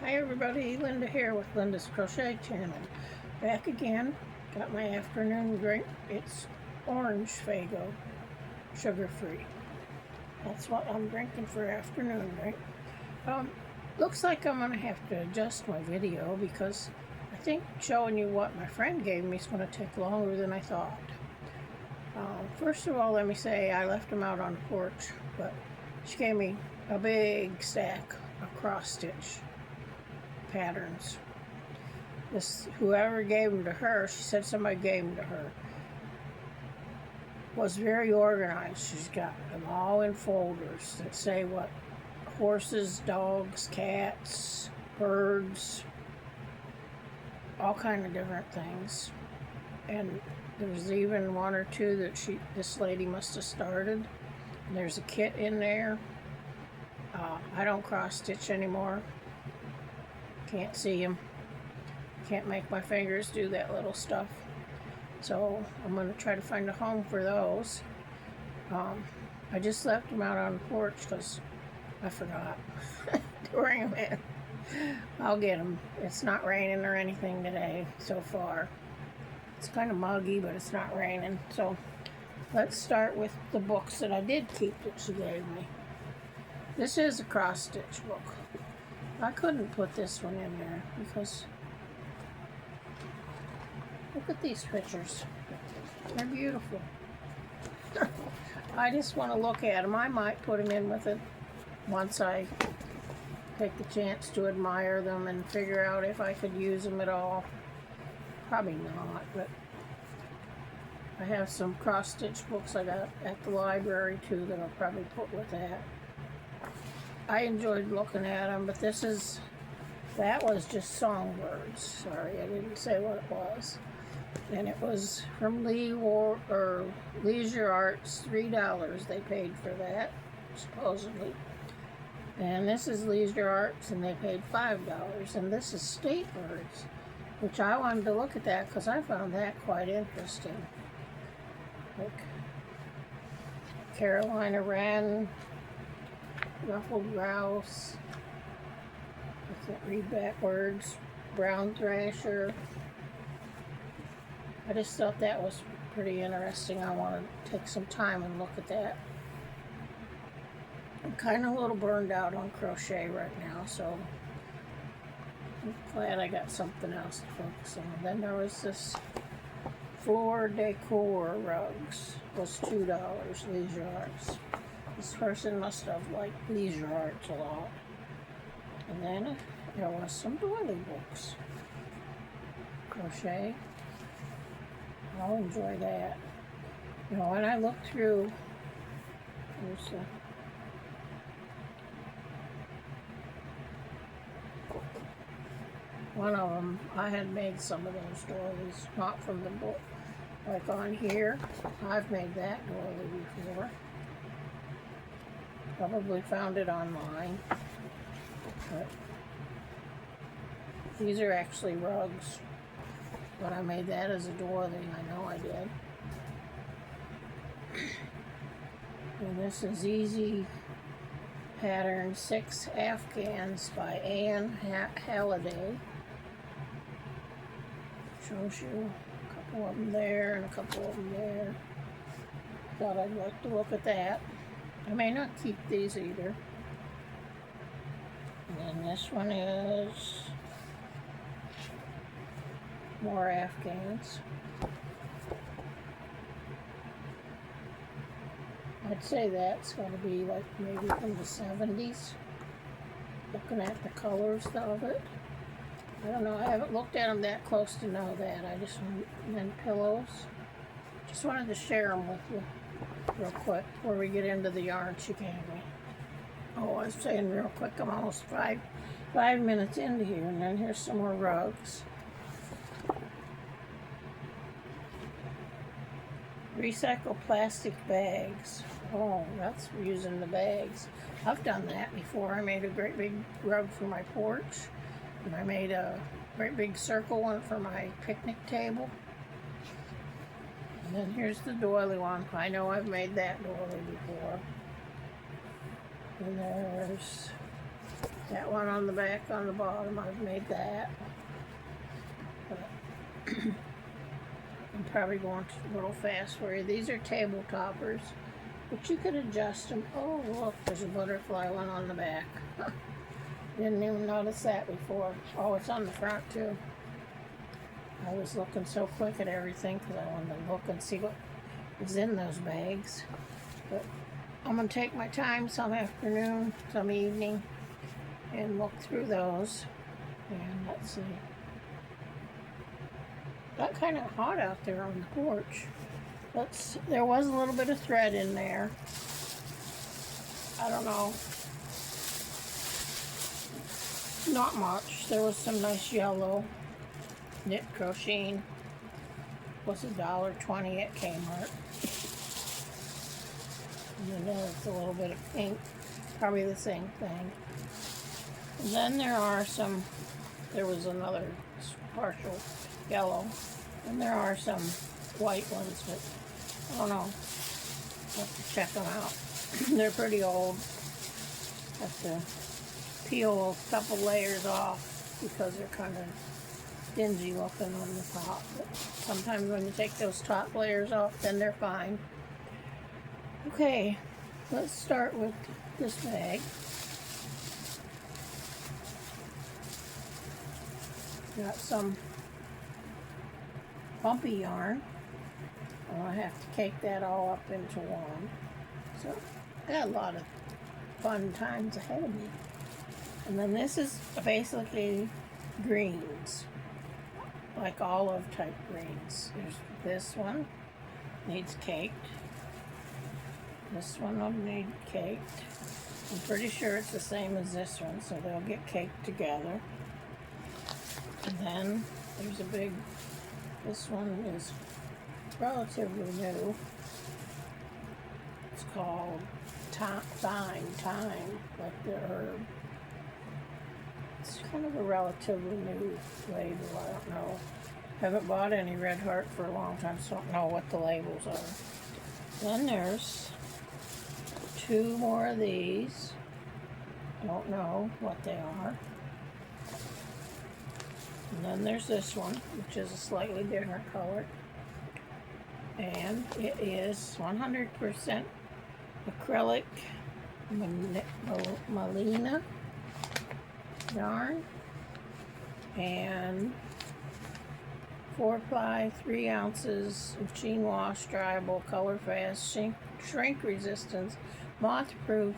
Hi everybody, Linda here with Linda's Crochet Channel. Back again, got my afternoon drink. It's orange Fago, sugar-free. That's what I'm drinking for afternoon drink. Looks like I'm going to have to adjust my video because I think showing you what my friend gave me is going to take longer than I thought. First of all, let me say I left them out on the porch, but she gave me a big stack of cross-stitch patterns. Whoever gave them to her, she said somebody gave them to her, was very organized. She's got them all in folders that say what horses, dogs, cats, birds, all kind of different things. And there's even one or two that this lady must have started. And there's a kit in there. I don't cross stitch anymore. Can't see them. Can't make my fingers do that little stuff. So I'm going to try to find a home for those. I just left them out on the porch because I forgot to bring them in. I'll get them. It's not raining or anything today so far. It's kind of muggy, but it's not raining. So let's start with the books that I did keep that she gave me. This is a cross-stitch book. I couldn't put this one in there because look at these pictures. They're beautiful. I just want to look at them. I might put them in with it once I take the chance to admire them and figure out if I could use them at all. Probably not, but I have some cross-stitch books I got at the library too that I'll probably put with that. I enjoyed looking at them, but that was just Songbirds. Sorry, I didn't say what it was. And it was from Leisure Arts, $3 they paid for that, supposedly. And this is Leisure Arts, and they paid $5. And this is State Birds, which I wanted to look at that because I found that quite interesting. Like Carolina Wren, Ruffled Grouse, I can't read backwards, Brown Thrasher. I just thought that was pretty interesting. I want to take some time and look at that. I'm kind of a little burned out on crochet right now, so I'm glad I got something else to focus on. Then there was this floor decor rugs, was $2, Leisure Arts. This person must have liked Leisure Arts a lot. And then there was some doily books. Crochet. I'll enjoy that. You know, when I look through, there's one of them, I had made some of those doilies, not from the book. Like on here, I've made that doily before. Probably found it online. But these are actually rugs. But I made that as a doily, I know I did. And this is Easy Pattern 6 Afghans by Anne Halliday. Shows you a couple of them there and a couple of them there. Thought I'd like to look at that. I may not keep these either. And then this one is more Afghans. I'd say that's going to be like maybe from the 70s. Looking at the colors of it. I don't know, I haven't looked at them that close to know that. I just want, and then pillows. Just wanted to share them with you real quick before we get into the yarn she gave me. Oh, I was saying real quick, I'm almost five minutes into here, and then here's some more rugs. Recycle plastic bags. Oh, that's using the bags. I've done that before. I made a great big rug for my porch, and I made a great big circle one for my picnic table. And then here's the doily one. I know I've made that doily before. And there's That one on the back, on the bottom, I've made that. But I'm probably going a little fast for you. These are table toppers, but you could adjust them. Oh, look, there's a butterfly one on the back. Didn't even notice that before. Oh, it's on the front too. I was looking so quick at everything because I wanted to look and see what was in those bags. But I'm going to take my time some afternoon, some evening, and look through those. And let's see. Got kind of hot out there on the porch. There was a little bit of thread in there. I don't know. Not much. There was some nice yellow knit crocheting. Was $1.20 at Kmart. And then there's a little bit of pink. Probably the same thing. And then there was another partial yellow. And there are some white ones, but I don't know. I'll have to check them out. They're pretty old. Have to peel a couple layers off because they're kind of dingy looking on the top. But sometimes when you take those top layers off, then they're fine. Okay, let's start with this bag. Got some bumpy yarn. I have to cake that all up into one. So, got a lot of fun times ahead of me. And then this is basically greens, like olive type greens. There's this one, needs caked. This one will need caked. I'm pretty sure it's the same as this one, so they'll get caked together. And then there's this one is relatively new. It's called thyme, like the herb. It's kind of a relatively new label, I don't know. Haven't bought any Red Heart for a long time, so I don't know what the labels are. Then there's 2 more of these. Don't know what they are. And then there's this one, which is a slightly different color. And it is 100% acrylic Malina yarn. And 4-ply, 3 ounces, machine wash, dryable, color fast, shrink resistance, moth proof.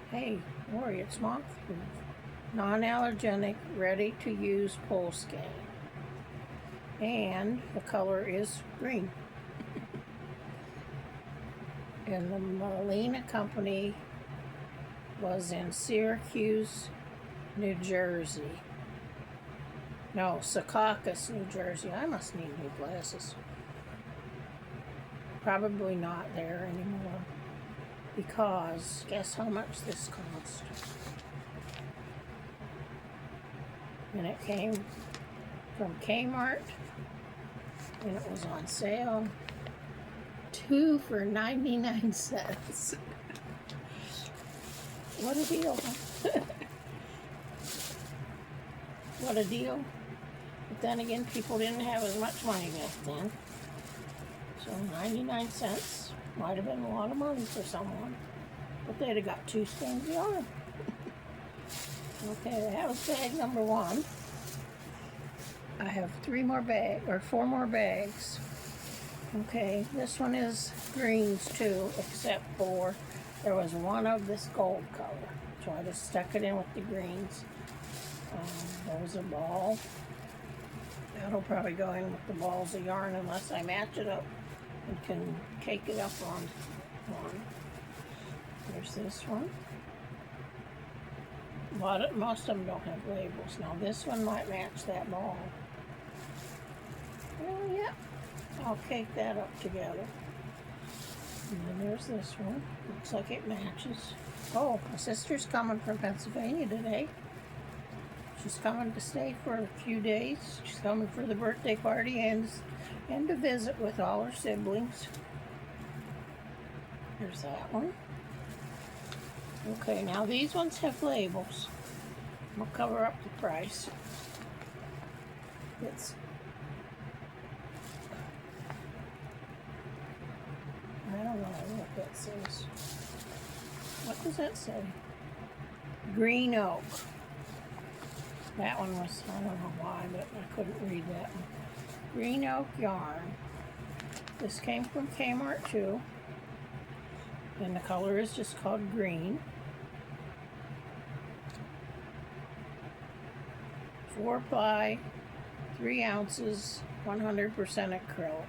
Hey, Lori, it's moth proof. Non-allergenic, ready to use pole skein. And the color is green. And the Malina company was in Syracuse, New Jersey. No, Secaucus, New Jersey. I must need new glasses. Probably not there anymore. Because, guess how much this cost? And it came from Kmart. And it was on sale. 2 for 99 cents. What a deal. What a deal. But then again, people didn't have as much money back then. So 99 cents might have been a lot of money for someone. But they'd have got 2 skeins of yarn. Okay, that was bag number 1. I have 4 more bags. Okay, this one is greens too, except for there was one of this gold color. So I just stuck it in with the greens. There's a ball. That'll probably go in with the balls of yarn unless I match it up and can cake it up on one. There's this one. Most of them don't have labels. Now this one might match that ball. Oh yeah, I'll cake that up together. And then there's this one. Looks like it matches. Oh, my sister's coming from Pennsylvania today. She's coming to stay for a few days. She's coming for the birthday party and to visit with all her siblings. There's that one. Okay, now these ones have labels. We'll cover up the price. It's I don't know what that says. What does that say? Green oak. That one was, I don't know why, but I couldn't read that one. Green oak yarn. This came from Kmart too. And the color is just called green. 4 ply, 3 ounces, 100% acrylic.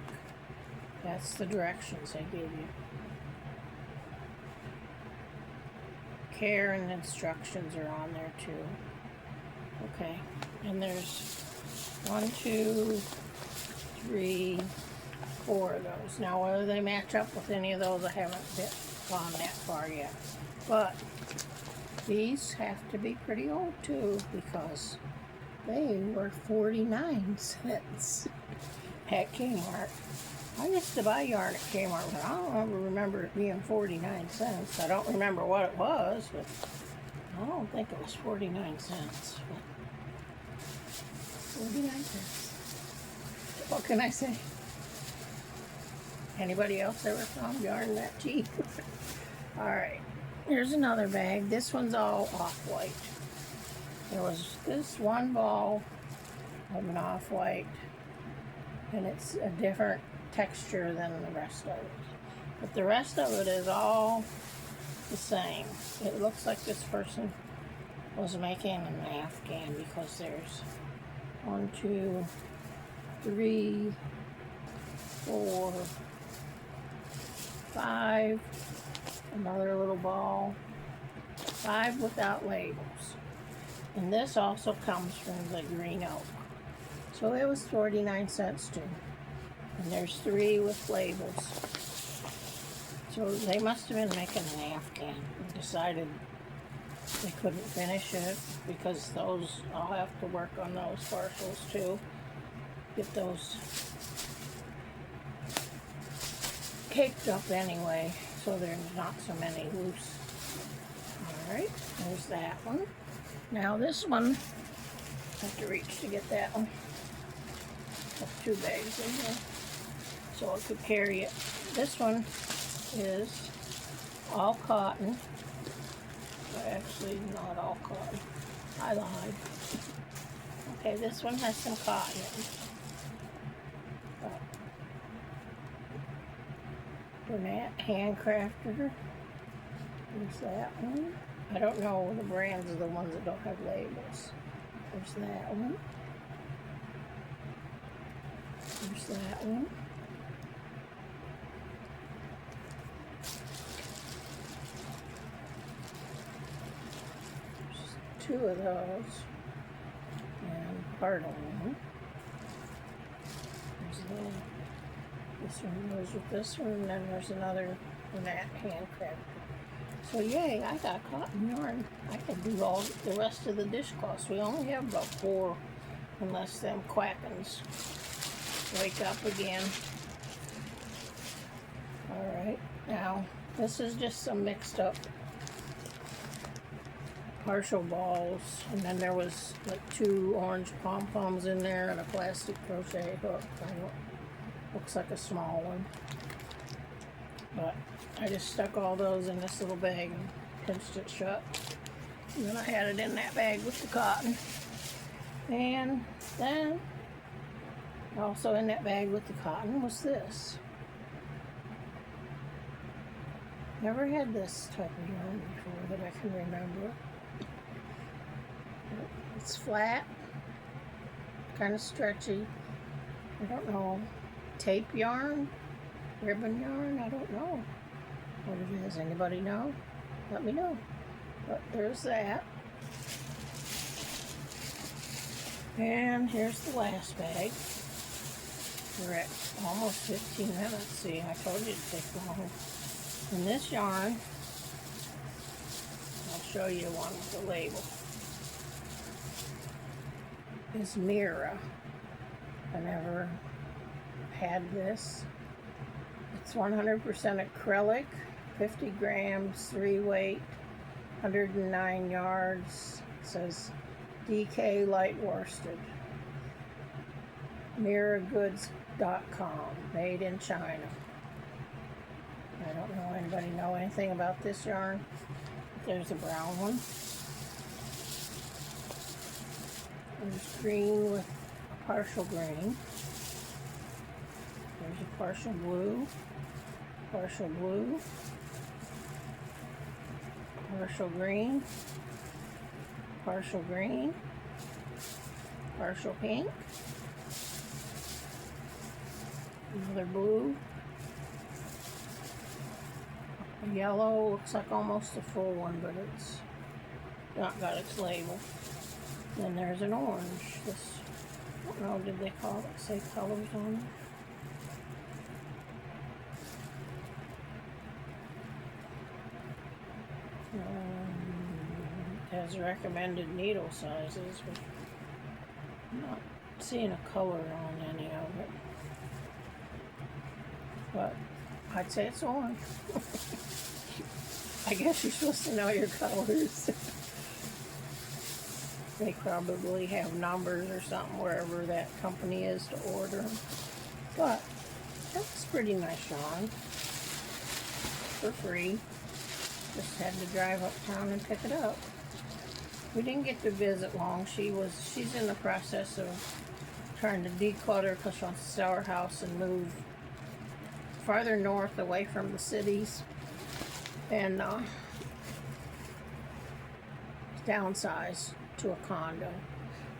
That's the directions they gave you. Care and instructions are on there too. Okay, and there's 1, 2, 3, 4 of those. Now whether they match up with any of those, I haven't gone that far yet. But these have to be pretty old too, because they were 49 cents at Kmart. I used to buy yarn at Kmart, but I don't remember it being 49 cents. I don't remember what it was, but I don't think it was 49 cents. But 49 cents. What can I say? Anybody else ever found yarn that cheap? Alright, here's another bag. This one's all off-white. There was this one ball of an off-white, and it's a different texture than the rest of it. But the rest of it is all the same. It looks like this person was making an Afghan, because there's 1, 2, 3, 4, 5, another little ball, 5 without labels. And this also comes from the green oak. So it was 49 cents too. And there's 3 with labels. So they must have been making an Afghan and decided they couldn't finish it, because those, I'll have to work on those parcels too. Get those caked up anyway, so there's not so many loose. Alright, there's that one. Now this one, I have to reach to get that one. That's 2 bags in here, so I could carry it. This one is all cotton. Actually, not all cotton. I lied. Okay, this one has some cotton in it. Bernat Handcrafter. There's that one. I don't know the brands of the ones that don't have labels. There's that one. There's that one. There's 2 of those. And part of one. There's the, this one goes with this one, and then there's another Bernat Handcrafter. So yay, I got cotton yarn. I can do all the rest of the dishcloths. We only have about 4, unless them quackins wake up again. Alright, now this is just some mixed up partial balls, and then there was like 2 orange pom-poms in there and a plastic crochet hook. Looks like a small one. But I just stuck all those in this little bag and pinched it shut. And then I had it in that bag with the cotton. And then also in that bag with the cotton was this. Never had this type of yarn before that I can remember. It's flat, kind of stretchy. I don't know. Tape yarn? Ribbon yarn? I don't know what it is. Anybody know? Let me know. But there's that. And here's the last bag. We're at almost 15 minutes. See, I told you to take long. And this yarn, I'll show you one with the label, is Mira. I never had this. It's 100% acrylic, 50 grams, 3 weight, 109 yards. It says DK light worsted. Mirrorgoods.com, made in China. I don't know anybody know anything about this yarn. There's a brown one. There's green with a partial green. There's a partial blue, partial blue, partial green, partial green, partial pink, another blue, a yellow, looks like almost a full one, but it's not got its label. Then there's an orange. This, I don't know, did they call it, say colors on it? Has recommended needle sizes, but I'm not seeing a color on any of it. But I'd say it's orange. I guess you're supposed to know your colors. They probably have numbers or something wherever that company is to order them. But that's pretty nice yarn. For free. Just had to drive uptown and pick it up. We didn't get to visit long. She's in the process of trying to declutter because she wants to sell her house and move farther north away from the cities and downsize to a condo.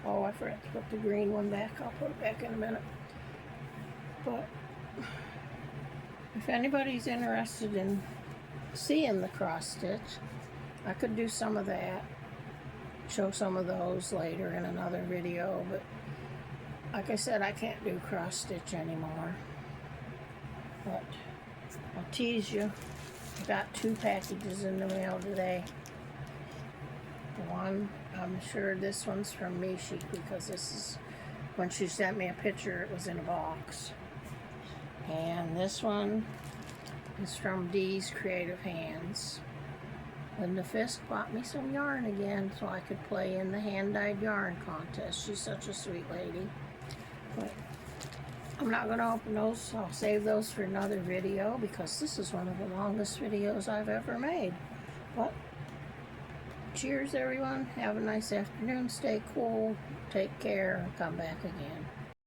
Oh, I forgot to put the green one back. I'll put it back in a minute. But if anybody's interested in seeing the cross stitch, I could do some of that, show some of those later in another video, but like I said, I can't do cross stitch anymore. But I'll tease you. I got 2 packages in the mail today. One, I'm sure this one's from Mishi because this is, when she sent me a picture, it was in a box. And this one is from Dee's Creative Hands. Linda Fisk bought me some yarn again so I could play in the hand-dyed yarn contest. She's such a sweet lady. But I'm not going to open those. I'll save those for another video because this is one of the longest videos I've ever made. But cheers, everyone. Have a nice afternoon. Stay cool. Take care. And come back again.